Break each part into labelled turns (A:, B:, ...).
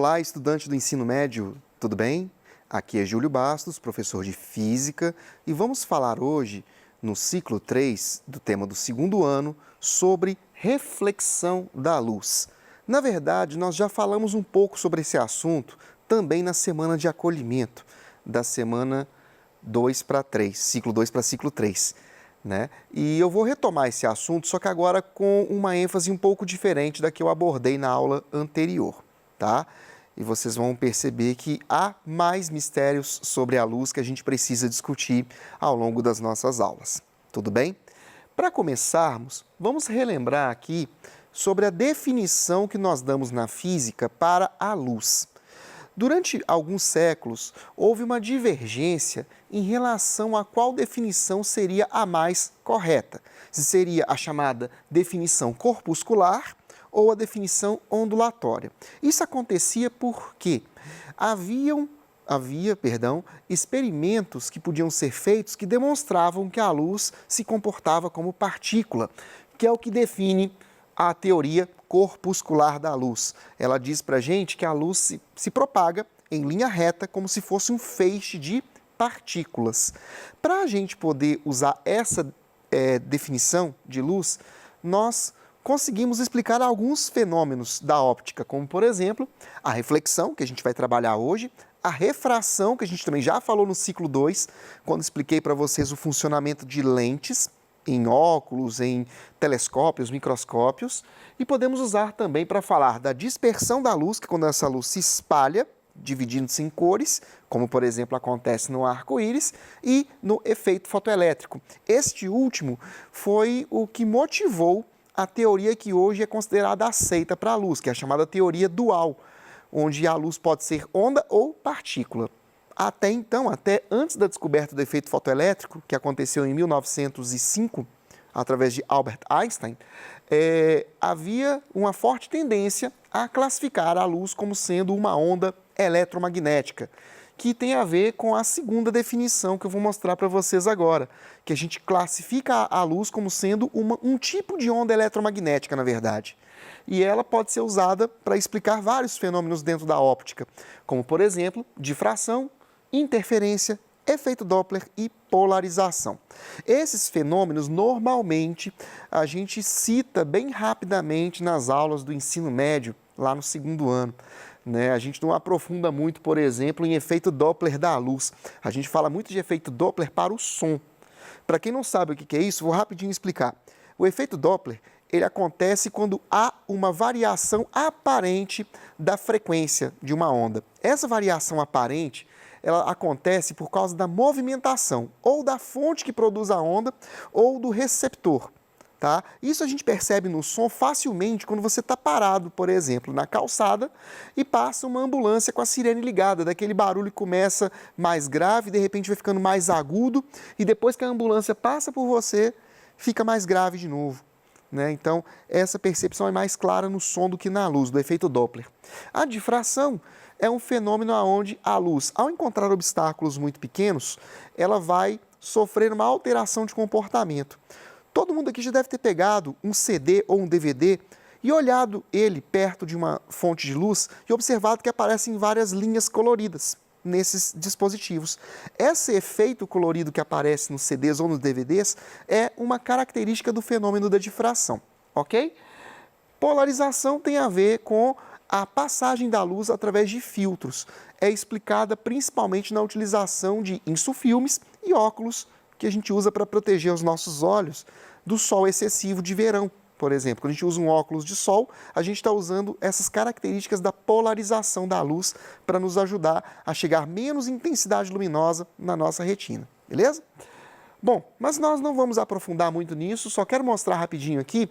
A: Olá, estudante do ensino médio, tudo bem? Aqui é Júlio Bastos, professor de Física, e vamos falar hoje, no ciclo 3 do tema do segundo ano, sobre reflexão da luz. Na verdade, nós já falamos um pouco sobre esse assunto também na semana de acolhimento, da semana 2 para 3, ciclo 2 para ciclo 3. Né? E eu vou retomar esse assunto, só que agora com uma ênfase um pouco diferente da que eu abordei na aula anterior, tá? E vocês vão perceber que há mais mistérios sobre a luz que a gente precisa discutir ao longo das nossas aulas, tudo bem? Para começarmos, vamos relembrar aqui sobre a definição que nós damos na física para a luz. Durante alguns séculos, houve uma divergência em relação a qual definição seria a mais correta. Se seria a chamada definição corpuscular ou a definição ondulatória. Isso acontecia porque havia experimentos que podiam ser feitos que demonstravam que a luz se comportava como partícula, que é o que define a teoria corpuscular da luz. Ela diz para a gente que a luz se propaga em linha reta como se fosse um feixe de partículas. Para a gente poder usar essa definição de luz, nós conseguimos explicar alguns fenômenos da óptica, como por exemplo, a reflexão, que a gente vai trabalhar hoje, a refração, que a gente também já falou no ciclo 2, quando expliquei para vocês o funcionamento de lentes, em óculos, em telescópios, microscópios, e podemos usar também para falar da dispersão da luz, que é quando essa luz se espalha, dividindo-se em cores, como por exemplo acontece no arco-íris, e no efeito fotoelétrico. Este último foi o que motivou a teoria que hoje é considerada aceita para a luz, que é a chamada teoria dual, onde a luz pode ser onda ou partícula. Até então, até antes da descoberta do efeito fotoelétrico, que aconteceu em 1905, através de Albert Einstein, havia uma forte tendência a classificar a luz como sendo uma onda eletromagnética, que tem a ver com a segunda definição que eu vou mostrar para vocês agora, que a gente classifica a luz como sendo um tipo de onda eletromagnética, na verdade. E ela pode ser usada para explicar vários fenômenos dentro da óptica, como, por exemplo, difração, interferência, efeito Doppler e polarização. Esses fenômenos, normalmente, a gente cita bem rapidamente nas aulas do ensino médio, lá no segundo ano. A gente não aprofunda muito, por exemplo, em efeito Doppler da luz. A gente fala muito de efeito Doppler para o som. Para quem não sabe o que é isso, vou rapidinho explicar. O efeito Doppler, ele acontece quando há uma variação aparente da frequência de uma onda. Essa variação aparente, ela acontece por causa da movimentação, ou da fonte que produz a onda, ou do receptor. Tá? Isso a gente percebe no som facilmente quando você está parado, por exemplo, na calçada e passa uma ambulância com a sirene ligada, daquele barulho que começa mais grave, de repente vai ficando mais agudo e depois que a ambulância passa por você, fica mais grave de novo. Então, essa percepção é mais clara no som do que na luz, do efeito Doppler. A difração é um fenômeno onde a luz, ao encontrar obstáculos muito pequenos, ela vai sofrer uma alteração de comportamento. Todo mundo aqui já deve ter pegado um CD ou um DVD e olhado ele perto de uma fonte de luz e observado que aparecem várias linhas coloridas nesses dispositivos. Esse efeito colorido que aparece nos CDs ou nos DVDs é uma característica do fenômeno da difração, ok? Polarização tem a ver com a passagem da luz através de filtros. É explicada principalmente na utilização de insufilmes e óculos que a gente usa para proteger os nossos olhos do sol excessivo de verão, por exemplo. Quando a gente usa um óculos de sol, a gente está usando essas características da polarização da luz para nos ajudar a chegar menos intensidade luminosa na nossa retina, beleza? Bom, mas nós não vamos aprofundar muito nisso, só quero mostrar rapidinho aqui.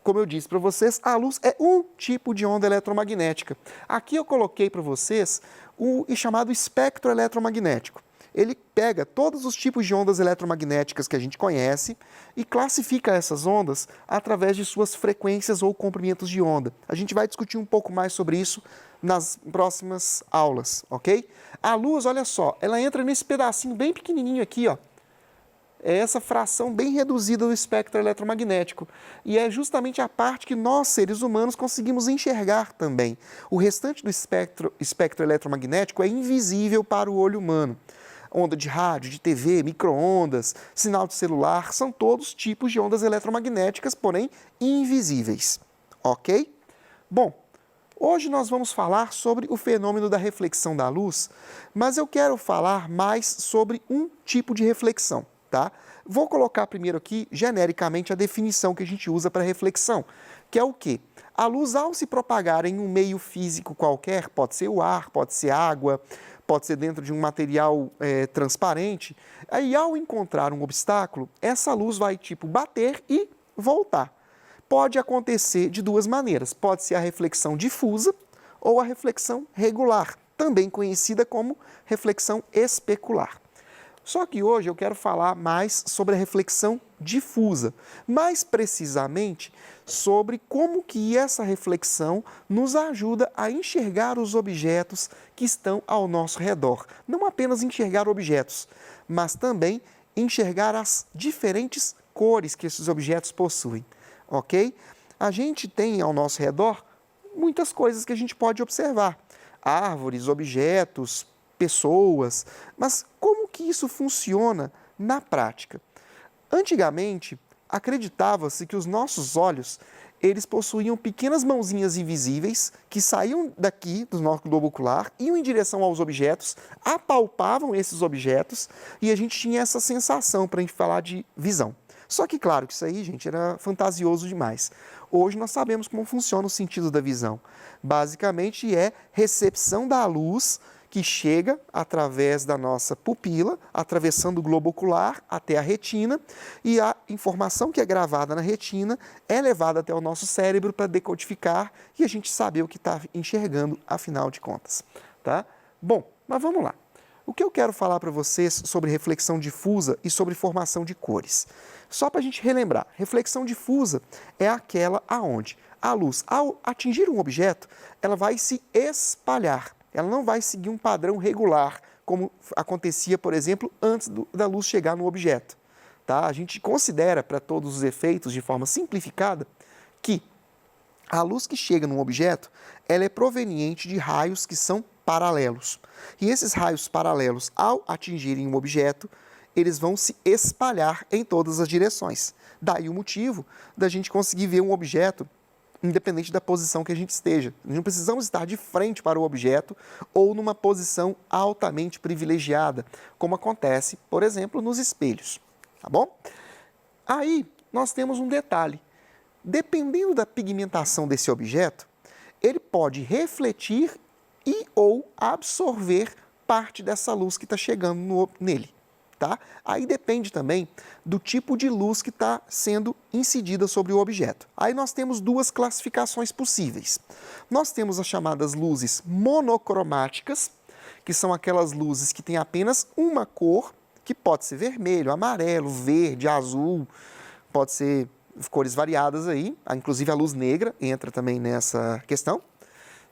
A: Como eu disse para vocês, a luz é um tipo de onda eletromagnética. Aqui eu coloquei para vocês o chamado espectro eletromagnético. Ele pega todos os tipos de ondas eletromagnéticas que a gente conhece e classifica essas ondas através de suas frequências ou comprimentos de onda. A gente vai discutir um pouco mais sobre isso nas próximas aulas, ok? A luz, olha só, ela entra nesse pedacinho bem pequenininho aqui, ó, é essa fração bem reduzida do espectro eletromagnético. E é justamente a parte que nós, seres humanos, conseguimos enxergar também. O restante do espectro eletromagnético é invisível para o olho humano. Onda de rádio, de TV, micro-ondas, sinal de celular, são todos tipos de ondas eletromagnéticas, porém invisíveis. Ok? Bom, hoje nós vamos falar sobre o fenômeno da reflexão da luz, mas eu quero falar mais sobre um tipo de reflexão, tá? Vou colocar primeiro aqui, genericamente, a definição que a gente usa para reflexão, que é o quê? A luz, ao se propagar em um meio físico qualquer, pode ser o ar, pode ser água, pode ser dentro de um material transparente, aí ao encontrar um obstáculo, essa luz vai tipo bater e voltar. Pode acontecer de duas maneiras, pode ser a reflexão difusa ou a reflexão regular, também conhecida como reflexão especular. Só que hoje eu quero falar mais sobre a reflexão difusa, mais precisamente sobre como que essa reflexão nos ajuda a enxergar os objetos que estão ao nosso redor. Não apenas enxergar objetos, mas também enxergar as diferentes cores que esses objetos possuem, ok? A gente tem ao nosso redor muitas coisas que a gente pode observar, árvores, objetos, pessoas, mas como que isso funciona na prática? Antigamente, acreditava-se que os nossos olhos, eles possuíam pequenas mãozinhas invisíveis que saíam daqui do nosso globo ocular, iam em direção aos objetos, apalpavam esses objetos e a gente tinha essa sensação para a gente falar de visão. Só que, claro, que isso aí, gente, era fantasioso demais. Hoje nós sabemos como funciona o sentido da visão. Basicamente é recepção da luz que chega através da nossa pupila, atravessando o globo ocular até a retina, e a informação que é gravada na retina é levada até o nosso cérebro para decodificar e a gente saber o que está enxergando, afinal de contas. Tá? Bom, mas vamos lá. O que eu quero falar para vocês sobre reflexão difusa e sobre formação de cores? Só para a gente relembrar, reflexão difusa é aquela aonde a luz, ao atingir um objeto, ela vai se espalhar. Ela não vai seguir um padrão regular, como acontecia, por exemplo, antes da luz chegar no objeto. Tá? A gente considera, para todos os efeitos, de forma simplificada, que a luz que chega num objeto, ela é proveniente de raios que são paralelos. E esses raios paralelos, ao atingirem um objeto, eles vão se espalhar em todas as direções. Daí o motivo da gente conseguir ver um objeto independente da posição que a gente esteja. Não precisamos estar de frente para o objeto ou numa posição altamente privilegiada, como acontece, por exemplo, nos espelhos. Tá bom? Aí nós temos um detalhe. Dependendo da pigmentação desse objeto, ele pode refletir e ou absorver parte dessa luz que está chegando nele. Tá? Aí depende também do tipo de luz que está sendo incidida sobre o objeto. Aí nós temos duas classificações possíveis. Nós temos as chamadas luzes monocromáticas, que são aquelas luzes que têm apenas uma cor, que pode ser vermelho, amarelo, verde, azul, pode ser cores variadas aí, inclusive a luz negra entra também nessa questão.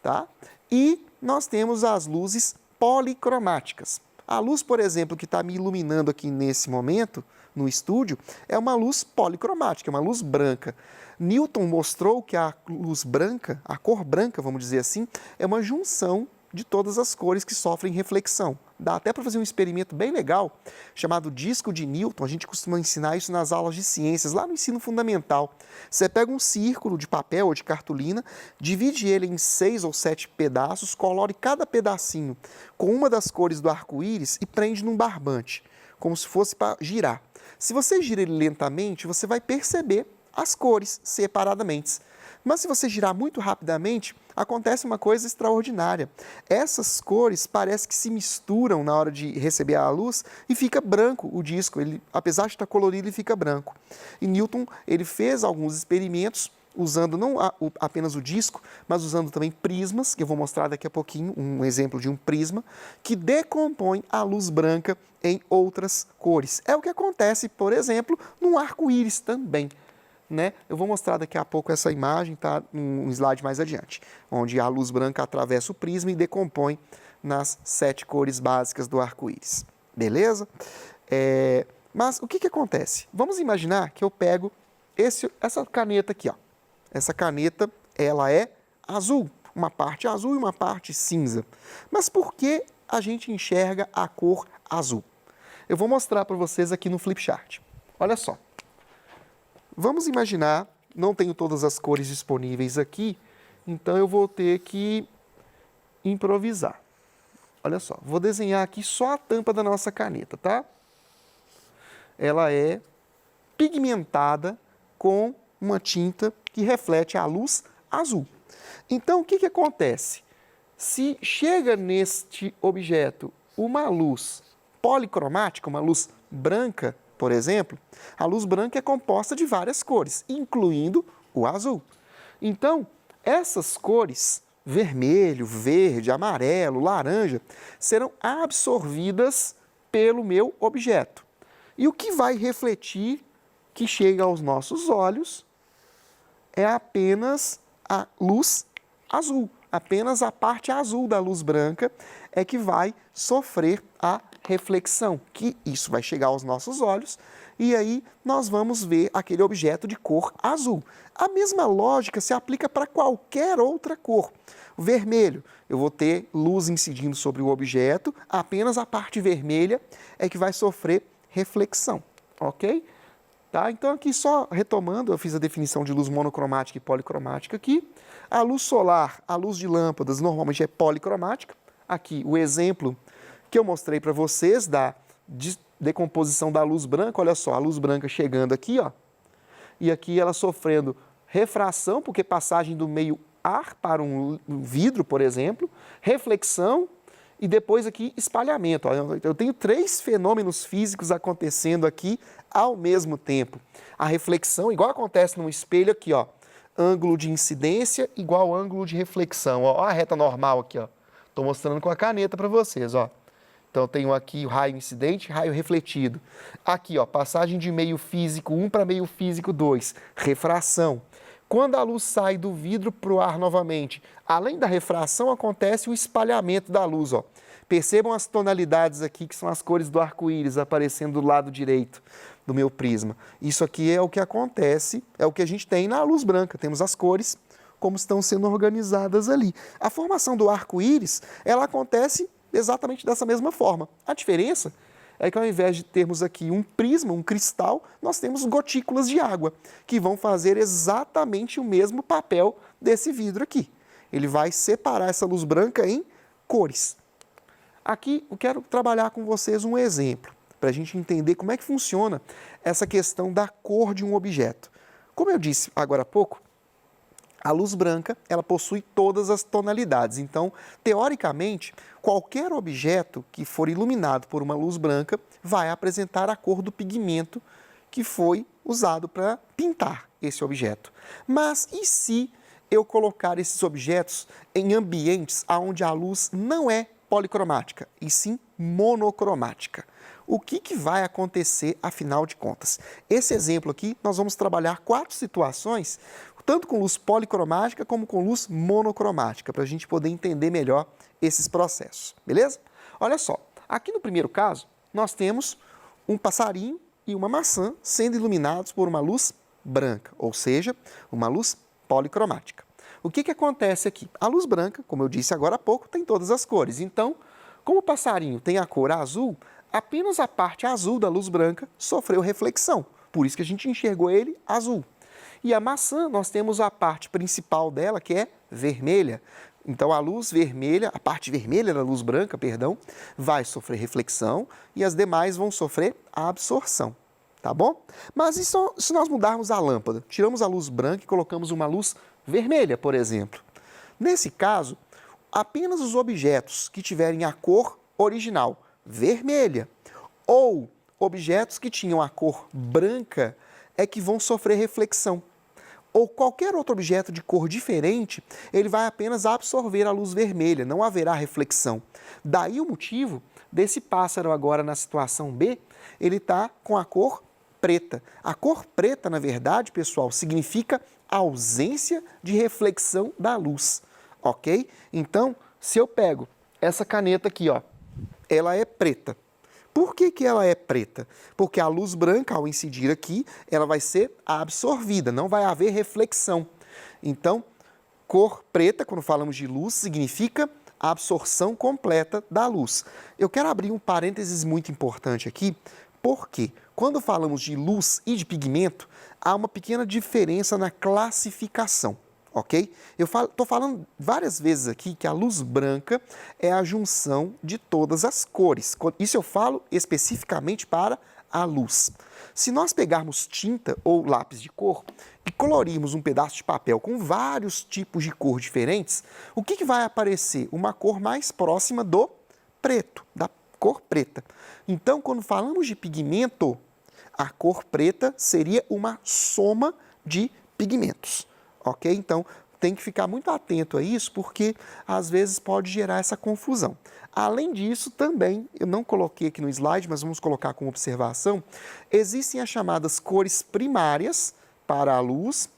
A: Tá? E nós temos as luzes policromáticas. A luz, por exemplo, que está me iluminando aqui nesse momento, no estúdio, é uma luz policromática, é uma luz branca. Newton mostrou que a luz branca, a cor branca, vamos dizer assim, é uma junção de todas as cores que sofrem reflexão. Dá até para fazer um experimento bem legal, chamado disco de Newton. A gente costuma ensinar isso nas aulas de ciências, lá no ensino fundamental. Você pega um círculo de papel ou de cartolina, divide ele em 6 ou 7 pedaços, colore cada pedacinho com uma das cores do arco-íris e prende num barbante, como se fosse para girar. Se você gira ele lentamente, você vai perceber as cores separadamente. Mas se você girar muito rapidamente, acontece uma coisa extraordinária. Essas cores parecem que se misturam na hora de receber a luz e fica branco o disco. Ele, apesar de estar colorido, ele fica branco. E Newton ele fez alguns experimentos usando não apenas o disco, mas usando também prismas, que eu vou mostrar daqui a pouquinho, um exemplo de um prisma, que decompõe a luz branca em outras cores. É o que acontece, por exemplo, num arco-íris também. Né? Eu vou mostrar daqui a pouco essa imagem, tá? Um slide mais adiante, onde a luz branca atravessa o prisma e decompõe nas 7 cores básicas do arco-íris. Beleza? Mas o que acontece? Vamos imaginar que eu pego essa caneta aqui, ó. Essa caneta, ela é azul, uma parte azul e uma parte cinza. Mas por que a gente enxerga a cor azul? Eu vou mostrar para vocês aqui no flipchart. Olha só. Vamos imaginar, não tenho todas as cores disponíveis aqui, então eu vou ter que improvisar. Olha só, vou desenhar aqui só a tampa da nossa caneta, tá? Ela é pigmentada com uma tinta que reflete a luz azul. Então, o que acontece? Se chega neste objeto uma luz policromática, uma luz branca, por exemplo, a luz branca é composta de várias cores, incluindo o azul. Então, essas cores, vermelho, verde, amarelo, laranja, serão absorvidas pelo meu objeto. E o que vai refletir, que chega aos nossos olhos, é apenas a luz azul. Apenas a parte azul da luz branca é que vai sofrer a reflexão, que isso vai chegar aos nossos olhos e aí nós vamos ver aquele objeto de cor azul. A mesma lógica se aplica para qualquer outra cor. O vermelho, eu vou ter luz incidindo sobre o objeto, apenas a parte vermelha é que vai sofrer reflexão, ok? Tá? Então aqui só retomando, eu fiz a definição de luz monocromática e policromática aqui. A luz solar, a luz de lâmpadas, normalmente é policromática. Aqui o exemplo que eu mostrei para vocês da decomposição da luz branca, olha só, a luz branca chegando aqui, ó, e aqui ela sofrendo refração, porque passagem do meio ar para um vidro, por exemplo, reflexão e depois aqui espalhamento. Ó, eu tenho 3 fenômenos físicos acontecendo aqui ao mesmo tempo. A reflexão, igual acontece num espelho aqui, ó, ângulo de incidência igual ângulo de reflexão. Ó, a reta normal aqui, ó. Estou mostrando com a caneta para vocês, ó. Então, eu tenho aqui o raio incidente, raio refletido. Aqui, ó, passagem de meio físico 1 para meio físico 2, refração. Quando a luz sai do vidro para o ar novamente, além da refração, acontece o espalhamento da luz, ó. Percebam as tonalidades aqui, que são as cores do arco-íris aparecendo do lado direito do meu prisma. Isso aqui é o que acontece, é o que a gente tem na luz branca. Temos as cores como estão sendo organizadas ali. A formação do arco-íris, ela acontece exatamente dessa mesma forma. A diferença é que ao invés de termos aqui um prisma, um cristal, nós temos gotículas de água, que vão fazer exatamente o mesmo papel desse vidro aqui. Ele vai separar essa luz branca em cores. Aqui eu quero trabalhar com vocês um exemplo, para a gente entender como é que funciona essa questão da cor de um objeto. Como eu disse agora há pouco, a luz branca, ela possui todas as tonalidades. Então, teoricamente, qualquer objeto que for iluminado por uma luz branca vai apresentar a cor do pigmento que foi usado para pintar esse objeto. Mas e se eu colocar esses objetos em ambientes onde a luz não é policromática, e sim monocromática? O que vai acontecer, afinal de contas? Esse exemplo aqui, nós vamos trabalhar 4 situações, tanto com luz policromática como com luz monocromática, para a gente poder entender melhor esses processos, beleza? Olha só, aqui no primeiro caso, nós temos um passarinho e uma maçã sendo iluminados por uma luz branca, ou seja, uma luz policromática. O que acontece aqui? A luz branca, como eu disse agora há pouco, tem todas as cores. Então, como o passarinho tem a cor azul, apenas a parte azul da luz branca sofreu reflexão. Por isso que a gente enxergou ele azul. E a maçã, nós temos a parte principal dela, que é vermelha. Então, a luz vermelha, a parte vermelha da luz branca, perdão, vai sofrer reflexão e as demais vão sofrer absorção, tá bom? Mas e se nós mudarmos a lâmpada? Tiramos a luz branca e colocamos uma luz vermelha, por exemplo. Nesse caso, apenas os objetos que tiverem a cor original vermelha ou objetos que tinham a cor branca é que vão sofrer reflexão. Ou qualquer outro objeto de cor diferente, ele vai apenas absorver a luz vermelha, não haverá reflexão. Daí o motivo desse pássaro agora na situação B, ele está com a cor preta. A cor preta, na verdade, pessoal, significa ausência de reflexão da luz, ok? Então, se eu pego essa caneta aqui, ó, ela é preta. Por que que ela é preta? Porque a luz branca, ao incidir aqui, ela vai ser absorvida, não vai haver reflexão. Então, cor preta, quando falamos de luz, significa a absorção completa da luz. Eu quero abrir um parênteses muito importante aqui, porque quando falamos de luz e de pigmento, há uma pequena diferença na classificação, ok? Eu estou falando várias vezes aqui que a luz branca é a junção de todas as cores. Isso eu falo especificamente para a luz. Se nós pegarmos tinta ou lápis de cor e colorirmos um pedaço de papel com vários tipos de cor diferentes, o que vai aparecer? Uma cor mais próxima do preto, da cor preta. Então, quando falamos de pigmento, a cor preta seria uma soma de pigmentos, ok? Então, tem que ficar muito atento a isso, porque às vezes pode gerar essa confusão. Além disso, também, eu não coloquei aqui no slide, mas vamos colocar como observação, existem as chamadas cores primárias para a luz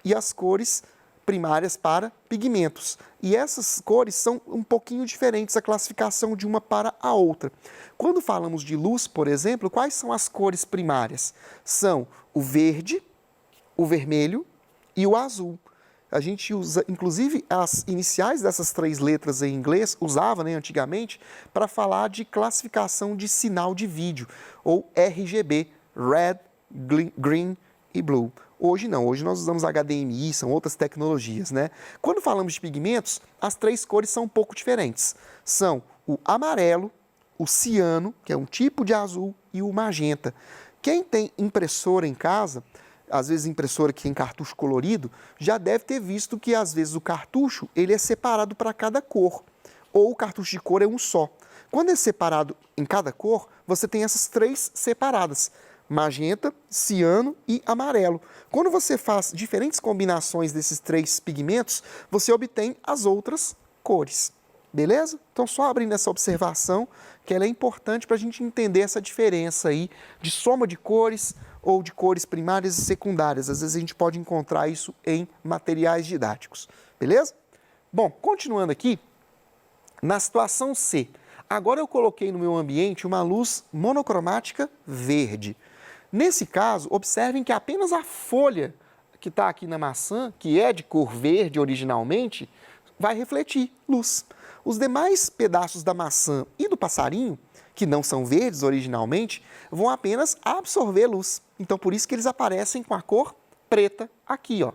A: e as cores primárias para pigmentos. E essas cores são um pouquinho diferentes, a classificação de uma para a outra. Quando falamos de luz, por exemplo, quais são as cores primárias? São o verde, o vermelho e o azul. A gente usa, inclusive, as iniciais dessas 3 letras em inglês, usava, né, antigamente, para falar de classificação de sinal de vídeo, ou RGB, Red, Green e Blue. Hoje não, hoje nós usamos HDMI, são outras tecnologias, né? Quando falamos de pigmentos, as 3 cores são um pouco diferentes. São o amarelo, o ciano, que é um tipo de azul, e o magenta. Quem tem impressora em casa, às vezes impressora que tem cartucho colorido, já deve ter visto que às vezes o cartucho ele é separado para cada cor, ou o cartucho de cor é um só. Quando é separado em cada cor, você tem essas 3 separadas, magenta, ciano e amarelo. Quando você faz diferentes combinações desses 3 pigmentos, você obtém as outras cores. Beleza? Então, só abrindo essa observação, que ela é importante para a gente entender essa diferença aí de soma de cores ou de cores primárias e secundárias. Às vezes a gente pode encontrar isso em materiais didáticos. Beleza? Bom, continuando aqui, na situação C, agora eu coloquei no meu ambiente uma luz monocromática verde. Nesse caso, observem que apenas a folha que está aqui na maçã, que é de cor verde originalmente, vai refletir luz. Os demais pedaços da maçã e do passarinho, que não são verdes originalmente, vão apenas absorver luz. Então, por isso que eles aparecem com a cor preta aqui, ó.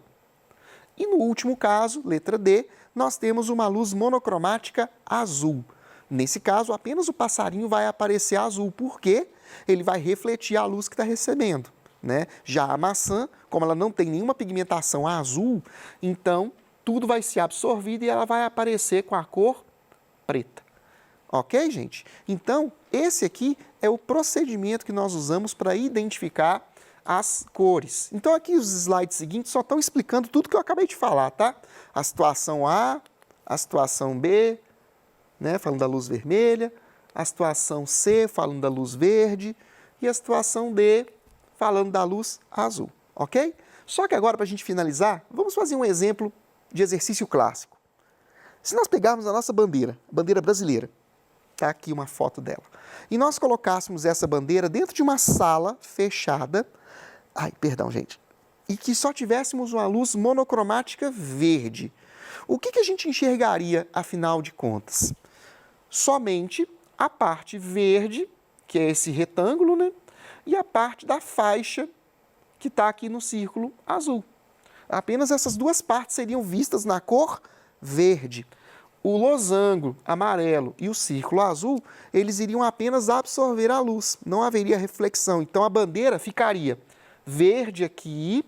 A: E no último caso, letra D, nós temos uma luz monocromática azul. Nesse caso, apenas o passarinho vai aparecer azul, porque ele vai refletir a luz que está recebendo, né? Já a maçã, como ela não tem nenhuma pigmentação azul, então tudo vai ser absorvido e ela vai aparecer com a cor preta. Ok, gente? Então, esse aqui é o procedimento que nós usamos para identificar as cores. Então, aqui os slides seguintes só estão explicando tudo que eu acabei de falar, tá? A situação A, a situação B, né, falando da luz vermelha, a situação C, falando da luz verde, e a situação D, falando da luz azul, ok? Só que agora, para a gente finalizar, vamos fazer um exemplo de exercício clássico. Se nós pegarmos a nossa bandeira, a bandeira brasileira, está aqui uma foto dela, e nós colocássemos essa bandeira dentro de uma sala fechada, e que só tivéssemos uma luz monocromática verde, o que a gente enxergaria, afinal de contas? Somente a parte verde, que é esse retângulo, né? E a parte da faixa que está aqui no círculo azul. Apenas essas 2 partes seriam vistas na cor verde. O losango amarelo e o círculo azul, eles iriam apenas absorver a luz, não haveria reflexão. Então, a bandeira ficaria verde aqui,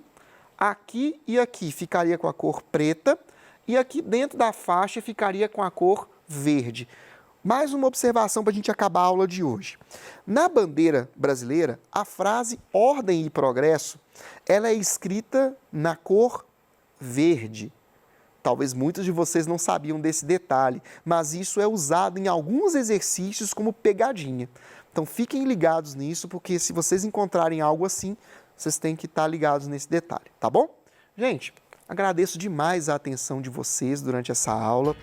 A: aqui e aqui ficaria com a cor preta, e aqui dentro da faixa ficaria com a cor verde. Mais uma observação para a gente acabar a aula de hoje. Na bandeira brasileira, a frase ordem e progresso, ela é escrita na cor verde. Talvez muitos de vocês não sabiam desse detalhe, mas isso é usado em alguns exercícios como pegadinha. Então fiquem ligados nisso, porque se vocês encontrarem algo assim, vocês têm que estar ligados nesse detalhe, tá bom? Gente, agradeço demais a atenção de vocês durante essa aula.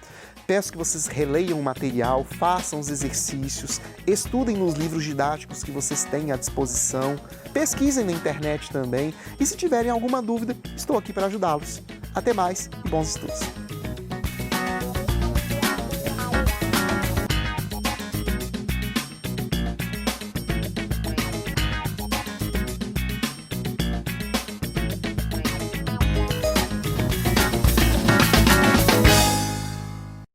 A: Peço que vocês releiam o material, façam os exercícios, estudem nos livros didáticos que vocês têm à disposição, pesquisem na internet também e se tiverem alguma dúvida, estou aqui para ajudá-los. Até mais e bons estudos!